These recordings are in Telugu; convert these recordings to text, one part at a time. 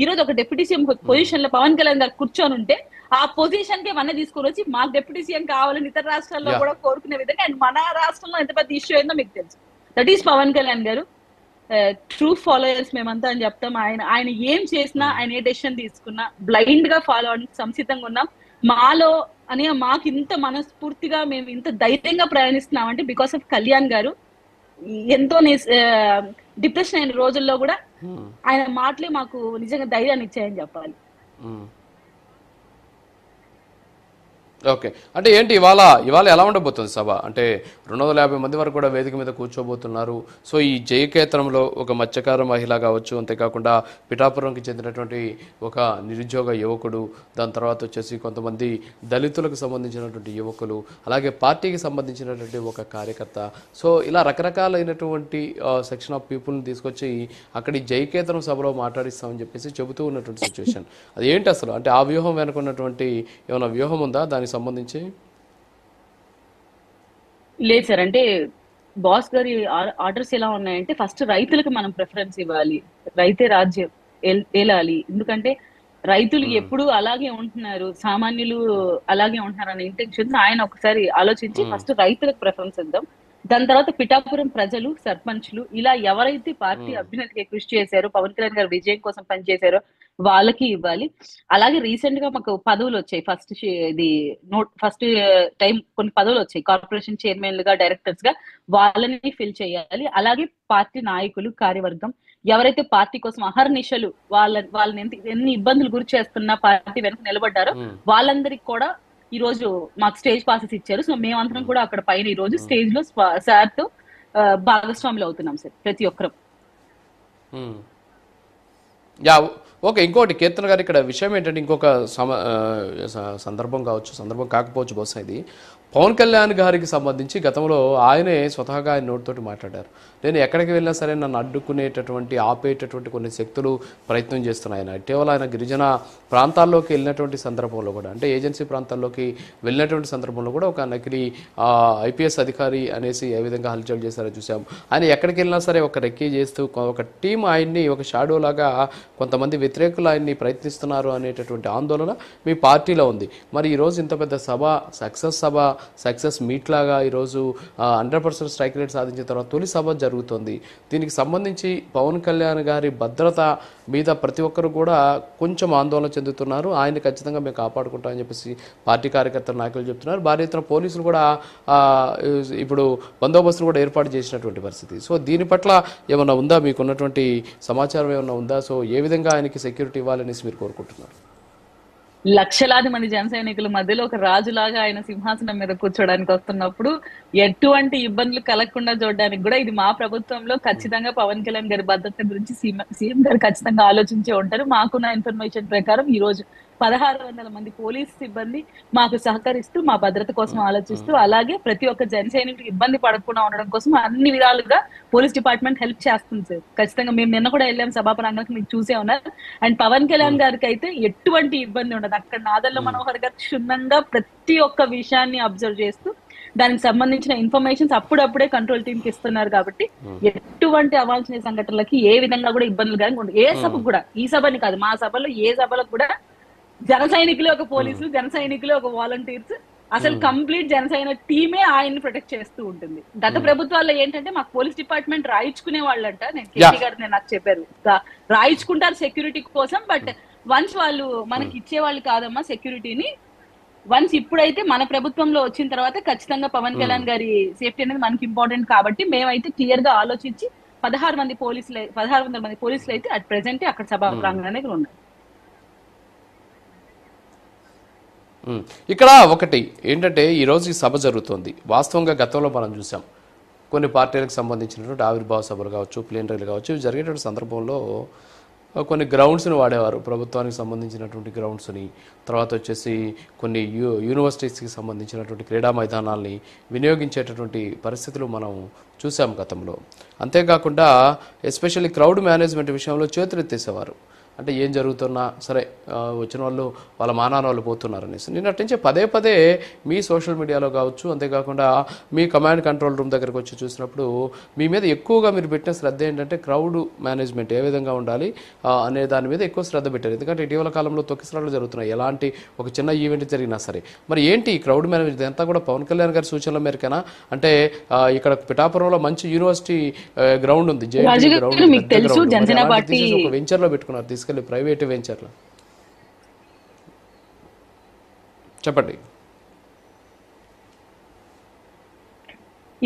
ఈ రోజు ఒక డిప్యూటీ సీఎం పొజిషన్ లో పవన్ కళ్యాణ్ గారు కూర్చొని ఉంటే ఆ పొజిషన్ కి మన తీసుకొని వచ్చి మాకు డిప్యూటీ సీఎం కావాలని ఇతర రాష్ట్రాల్లో కూడా కోరుకునే విధంగా అండ్ మన రాష్ట్రంలో ఎంత పెద్ద ఇష్యూ అయిందో మీకు తెలుసు. దట్ ఈస్ పవన్ కళ్యాణ్ గారు. ట్రూ ఫాలోయర్స్ మేమంతా అని చెప్తాం. ఆయన ఏం చేసినా, ఆయన ఏ డెసిషన్ తీసుకున్నా బ్లైండ్ గా ఫాలో అవడానికి సంసిద్ధంగా ఉన్నాం. మాలో అని మాకు ఇంత మనస్ఫూర్తిగా మేము ఇంత ధైర్యంగా ప్రయాణిస్తున్నాం అంటే బికాస్ ఆఫ్ కళ్యాణ్ గారు. ఎంతో డిప్రెషన్ అయిన రోజుల్లో కూడా ఆయన మాటలే మాకు నిజంగా ధైర్యాన్ని ఇచ్చాయని చెప్పాలి. ఓకే, అంటే ఏంటి ఇవాళ ఎలా ఉండబోతుంది సభ? అంటే 250 మంది వరకు కూడా వేదిక మీద కూర్చోబోతున్నారు. సో ఈ జయకేతనంలో ఒక మత్స్యకార మహిళ కావచ్చు, అంతేకాకుండా పిఠాపురంకి చెందినటువంటి ఒక నిరుద్యోగ యువకుడు, దాని తర్వాత వచ్చేసి కొంతమంది దళితులకు సంబంధించినటువంటి యువకులు, అలాగే పార్టీకి సంబంధించినటువంటి ఒక కార్యకర్త, సో ఇలా రకరకాలైనటువంటి సెక్షన్ ఆఫ్ పీపుల్ని తీసుకొచ్చి అక్కడి జయకేతనం సభలో మాట్లాడిస్తామని చెప్పేసి చెబుతూ ఉన్నటువంటి సిచ్యువేషన్. అది ఏంటి అసలు? అంటే ఆ వ్యూహం వెనుకున్నటువంటి ఏమైనా వ్యూహం ఉందా దానికి సంబంధించి? లేదు సార్, అంటే బాస్ గారి ఆర్డర్స్ ఎలా ఉన్నాయంటే ఫస్ట్ రైతులకు మనం ప్రిఫరెన్స్ ఇవ్వాలి, రైతే రాజ్యం ఏలాలి. ఎందుకంటే రైతులు ఎప్పుడు అలాగే ఉంటున్నారు, సామాన్యులు అలాగే ఉంటున్నారు అనే ఇంటెన్షన్ ఆయన ఒకసారి ఆలోచించి ఫస్ట్ రైతులకు ప్రిఫరెన్స్ ఇద్దాం. దాని తర్వాత పిఠాపురం ప్రజలు, సర్పంచ్లు ఇలా ఎవరైతే పార్టీ అభ్యున్నతికి కృషి చేశారో, పవన్ కళ్యాణ్ గారు విజయం కోసం పనిచేశారో వాళ్ళకి ఇవ్వాలి. అలాగే రీసెంట్ గా మాకు పదవులు వచ్చాయి. ఫస్ట్ టైం కొన్ని పదవులు వచ్చాయి కార్పొరేషన్ చైర్మన్లుగా, డైరెక్టర్స్ గా. వాళ్ళని ఫిల్ చేయాలి. అలాగే పార్టీ నాయకులు, కార్యవర్గం ఎవరైతే పార్టీ కోసం అహర్నిశలు వాళ్ళని ఎన్ని ఇబ్బందులు గురి చేస్తున్నా పార్టీ వెనక నిలబడ్డారో వాళ్ళందరికీ కూడా ఈ రోజు మాకు స్టేజ్ పాసెస్ ఇచ్చారు. సో మేమందరం కూడా అక్కడ పైన ఈ రోజు స్టేజ్ లో సార్ తో భాగస్వాములు అవుతున్నాం సార్ ప్రతి ఒక్కరు. ఓకే, ఇంకోటి కీర్తన గారు, ఇక్కడ విషయం ఏంటంటే ఇంకొక సందర్భం కావచ్చు, సందర్భం కాకపోవచ్చు బహుశా ఇది. పవన్ కళ్యాణ్ గారికి సంబంధించి గతంలో ఆయనే స్వతహాగా ఆయన నోటితోటి మాట్లాడారు. నేను ఎక్కడికి వెళ్ళినా సరే నన్ను అడ్డుకునేటటువంటి, ఆపేటటువంటి కొన్ని శక్తులు ప్రయత్నం చేస్తున్నాయి. ఇటీవల ఆయన గిరిజన ప్రాంతాల్లోకి వెళ్ళినటువంటి సందర్భంలో కూడా, అంటే ఏజెన్సీ ప్రాంతాల్లోకి వెళ్ళినటువంటి సందర్భంలో కూడా ఒక నకిలీ ఐపీఎస్ అధికారి అనేసి ఏ విధంగా హల్చల్ చేశారో చూసాం. ఆయన ఎక్కడికి వెళ్ళినా సరే ఒక రెక్కీ చేస్తూ ఒక టీం ఆయన్ని ఒక షాడో లాగా కొంతమంది వ్యతిరేకులు ఆయన్ని ప్రయత్నిస్తున్నారు అనేటటువంటి ఆందోళన మీ పార్టీలో ఉంది. మరి ఈరోజు ఇంత పెద్ద సక్సెస్ మీట్ లాగా ఈరోజు 100% స్ట్రైక్ రేట్ సాధించిన తర్వాత తొలి సభ జరుగుతుంది. దీనికి సంబంధించి పవన్ కళ్యాణ్ గారి భద్రత మీద ప్రతి ఒక్కరు కూడా కొంచెం ఆందోళన చెందుతున్నారు. ఆయన్ని ఖచ్చితంగా మేము కాపాడుకుంటామని చెప్పేసి పార్టీ కార్యకర్తల నాయకులు చెప్తున్నారు. భారీ ఎత్తున పోలీసులు కూడా ఇప్పుడు బందోబస్తులు కూడా ఏర్పాటు చేసినటువంటి పరిస్థితి. సో దీని పట్ల ఏమన్నా ఉందా, మీకున్నటువంటి సమాచారం ఏమన్నా ఉందా? సో ఏ విధంగా ఆయనకి సెక్యూరిటీ ఇవ్వాలనేసి మీరు కోరుకుంటున్నారు? లక్షలాది మంది జన సైనికుల మధ్యలో ఒక రాజులాగా ఆయన సింహాసనం మీద కూర్చోడానికి వస్తున్నప్పుడు ఎటువంటి ఇబ్బందులు కలగకుండా చూడడానికి కూడా ఇది మా ప్రభుత్వంలో ఖచ్చితంగా పవన్ కళ్యాణ్ గారి భద్రత గురించి సీఎం గారు ఖచ్చితంగా ఆలోచించే ఉంటారు. మాకున్న ఇన్ఫర్మేషన్ ప్రకారం ఈ రోజు 1600 మంది పోలీస్ సిబ్బంది మాకు సహకరిస్తూ మా భద్రత కోసం ఆలోచిస్తూ, అలాగే ప్రతి ఒక్క జన సైనికులు ఇబ్బంది పడకుండా ఉండడం కోసం అన్ని విధాలుగా పోలీస్ డిపార్ట్మెంట్ హెల్ప్ చేస్తుంది సార్. ఖచ్చితంగా మేము నిన్న కూడా వెళ్ళాం సభా ప్రాంగణానికి, మీకు చూసే ఉన్నారు. అండ్ పవన్ కళ్యాణ్ గారికి అయితే ఎటువంటి ఇబ్బంది ఉండదు. అక్కడ నాదెళ్ల మనోహర్ గారు క్షుణ్ణంగా ప్రతి ఒక్క విషయాన్ని అబ్జర్వ్ చేస్తూ దానికి సంబంధించిన ఇన్ఫర్మేషన్స్ అప్పుడప్పుడే కంట్రోల్ టీమ్ కి ఇస్తున్నారు. కాబట్టి ఎటువంటి అవాంఛనీయ సంఘటనలకి ఏ విధంగా కూడా ఇబ్బందులు కానీ ఉండదు. ఏ సభకు కూడా, ఈ సభని కాదు మా సభలో ఏ సభలకు కూడా జన సైనికులు ఒక పోలీసులు, జన సైనికులు ఒక వాలంటీర్స్, అసలు కంప్లీట్ జనసేన టీమే ఆయన్ని ప్రొటెక్ట్ చేస్తూ ఉంటుంది. గత ప్రభుత్వాల్లో ఏంటంటే మాకు పోలీస్ డిపార్ట్మెంట్ రాయించుకునే వాళ్ళంట, నేను కేటీ గారు నాకు చెప్పారు, రాయించుకుంటారు సెక్యూరిటీ కోసం. బట్ వన్స్ వాళ్ళు మనకి ఇచ్చేవాళ్ళు కాదమ్మా సెక్యూరిటీని. వన్స్ ఇప్పుడైతే మన ప్రభుత్వంలో వచ్చిన తర్వాత ఖచ్చితంగా పవన్ కళ్యాణ్ గారి సేఫ్టీ అనేది మనకి ఇంపార్టెంట్. కాబట్టి మేమైతే క్లియర్ గా ఆలోచించి 1600 మంది పోలీసులు అయితే అట్ ప్రెసెంట్ అక్కడ సభా ప్రాంగణానికి ఉన్నారు. ఇక్కడ ఒకటి ఏంటంటే ఈరోజు ఈ సభ జరుగుతుంది. వాస్తవంగా గతంలో మనం చూసాం కొన్ని పార్టీలకు సంబంధించినటువంటి ఆవిర్భావ సభలు కావచ్చు, ప్లేనరీలు కావచ్చు, ఇవి జరిగేటువంటి సందర్భంలో కొన్ని గ్రౌండ్స్ని వాడేవారు, ప్రభుత్వానికి సంబంధించినటువంటి గ్రౌండ్స్ని. తర్వాత వచ్చేసి కొన్ని యూనివర్సిటీస్కి సంబంధించినటువంటి క్రీడా మైదానాల్ని వినియోగించేటటువంటి పరిస్థితులు మనం చూసాం గతంలో. అంతేకాకుండా ఎస్పెషల్లీ క్రౌడ్ మేనేజ్మెంట్ విషయంలో చేతులెత్తేసేవారు. అంటే ఏం జరుగుతున్నా సరే వచ్చిన వాళ్ళు వాళ్ళ మానాన వాళ్ళు పోతున్నారు అనేసి. నిన్నటి నుంచి పదే పదే మీ సోషల్ మీడియాలో కావచ్చు, అంతేకాకుండా మీ కమాండ్ కంట్రోల్ రూమ్ దగ్గరకు వచ్చి చూసినప్పుడు మీ మీద ఎక్కువగా మీరు పెట్టిన శ్రద్ధ ఏంటంటే క్రౌడ్ మేనేజ్మెంట్ ఏ విధంగా ఉండాలి అనే దాని మీద ఎక్కువ శ్రద్ధ పెట్టారు. ఎందుకంటే ఇటీవల కాలంలో తొక్కిసలాటలు జరుగుతున్నాయి, ఎలాంటి ఒక చిన్న ఈవెంట్ జరిగినా సరే. మరి ఏంటి ఈ క్రౌడ్ మేనేజ్మెంట్ అంతా కూడా పవన్ కళ్యాణ్ గారి సూచనల మేరకేనా? అంటే ఇక్కడ పిఠాపురంలో మంచి యూనివర్సిటీ గ్రౌండ్ ఉంది, జేఎన్టీ గ్రౌండ్, ఒక వెంచర్లో పెట్టుకున్నారు, తీసుకెళ్లి ప్రైవేట్ వెంచర్లో. చెప్పండి.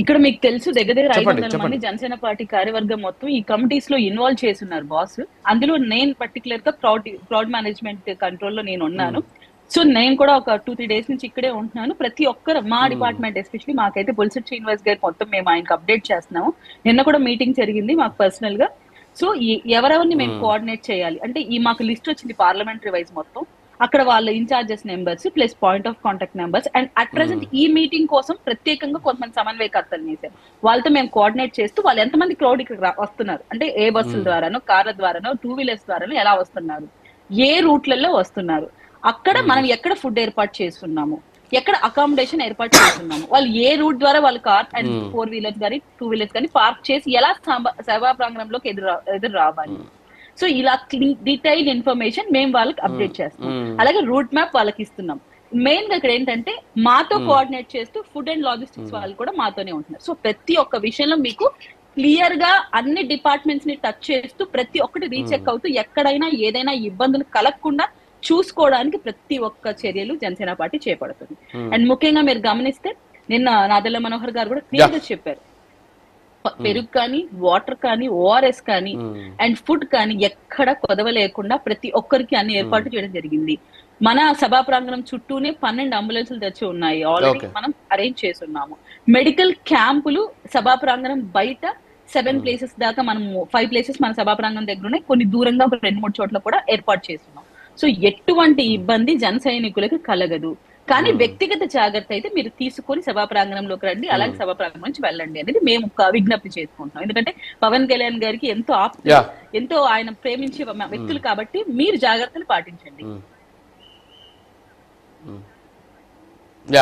ఇక్కడ మీకు తెలుసు దగ్గర దగ్గర 500 మంది జనసేన పార్టీ కార్యవర్గం మొత్తం ఈ కమిటీస్ లో ఇన్వాల్వ్ చేస్తున్నారు బాస్. అందులో నేను పర్టికులర్ గా క్రౌడ్ మేనేజ్మెంట్ కంట్రోల్ లో నేను ఉన్నాను. సో నేను కూడా ఒక 2-3 డేస్ నుంచి ఇక్కడే ఉంటున్నాను. ప్రతి ఒక్కరు మా డిపార్ట్మెంట్ ఎస్పెషల్లీ మాకైతే బొలిశెట్టి శ్రీనివాస్ గారు మొత్తం మేము ఆయనకు అప్డేట్ చేస్తున్నాము. నిన్న కూడా మీటింగ్ జరిగింది మాకు పర్సనల్ గా. సో ఎవరెవరిని మేము కోఆర్డినేట్ చేయాలి అంటే ఈ మాకు లిస్ట్ వచ్చింది పార్లమెంటరీ వైజ్ మొత్తం. అక్కడ వాళ్ళ in-charges numbers plus point of contact numbers and at present ఈ మీటింగ్ కోసం ప్రత్యేకంగా కొంతమంది సమన్వయకర్తలు వేశారు. వాళ్ళతో మేము కోఆర్డినేట్ చేస్తూ వాళ్ళు ఎంతమంది క్రౌడ్ ఇక్కడ వస్తున్నారు అంటే ఏ బస్సుల ద్వారానో, కార్ల ద్వారానో, 2 వీలర్స్ ద్వారానో ఎలా వస్తున్నారు, ఏ రూట్లలో వస్తున్నారు, అక్కడ మనం ఎక్కడ ఫుడ్ ఏర్పాటు చేస్తున్నాము, ఎక్కడ అకామిడేషన్ ఏర్పాటు చేస్తున్నాము, వాళ్ళు ఏ రూట్ ద్వారా వాళ్ళు కార్ అండ్ 4 వీలర్స్ కానీ 2 వీలర్స్ కానీ పార్క్ చేసి ఎలా సభా ప్రాంగణంలోకి ఎదురు రావాలి. సో ఇలా డీటెయిల్ ఇన్ఫర్మేషన్ మేము వాళ్ళకి అప్డేట్ చేస్తాం. అలాగే రూట్ మ్యాప్ వాళ్ళకి ఇస్తున్నాం. మెయిన్ గా ఇక్కడ ఏంటంటే మాతో కోఆర్డినేట్ చేస్తూ ఫుడ్ అండ్ లాజిస్టిక్స్ వాళ్ళు కూడా మాతోనే ఉంటున్నారు. సో ప్రతి ఒక్క విషయంలో మీకు క్లియర్ గా అన్ని డిపార్ట్మెంట్స్ ని టచ్ చేస్తూ ప్రతి ఒక్కటి రీచెక్ అవుతూ ఎక్కడైనా ఏదైనా ఇబ్బందులు కలగకుండా చూసుకోవడానికి ప్రతి ఒక్క చర్యలు జనసేన పార్టీ చేపడుతుంది. అండ్ ముఖ్యంగా మీరు గమనిస్తే నిన్న నాదెళ్ల మనోహర్ గారు కూడా క్లియర్ గా చెప్పారు, పెరుగు కానీ, వాటర్ కానీ, ఓఆర్ఎస్ కానీ అండ్ ఫుడ్ కానీ ఎక్కడ కొదవ లేకుండా ప్రతి ఒక్కరికి అన్ని ఏర్పాటు చేయడం జరిగింది. మన సభా ప్రాంగణం చుట్టూనే 12 అంబులెన్సులు తెచ్చి ఉన్నాయి, ఆల్రెడీ మనం అరేంజ్ చేస్తున్నాము. మెడికల్ క్యాంపులు సభా ప్రాంగణం బయట 7 ప్లేసెస్ దాకా మనం 5 ప్లేసెస్ మన సభా ప్రాంగణం దగ్గర ఉన్నాయి, కొన్ని దూరంగా 2-3 చోట్ల కూడా ఏర్పాటు చేస్తున్నాం. సో ఎటువంటి ఇబ్బంది జన సైనికులకు కలగదు. కానీ వ్యక్తిగత జాగ్రత్త అయితే మీరు తీసుకొని సభా ప్రాంగణంలోకి రండి, అలాగే సభా ప్రాంగణం నుంచి వెళ్ళండి అనేది మేము విజ్ఞప్తి చేసుకుంటున్నాం. ఎందుకంటే పవన్ కళ్యాణ్ గారికి ఎంతో ఆయన ప్రేమించే వ్యక్తులు కాబట్టి మీరు జాగ్రత్తలు పాటించండి.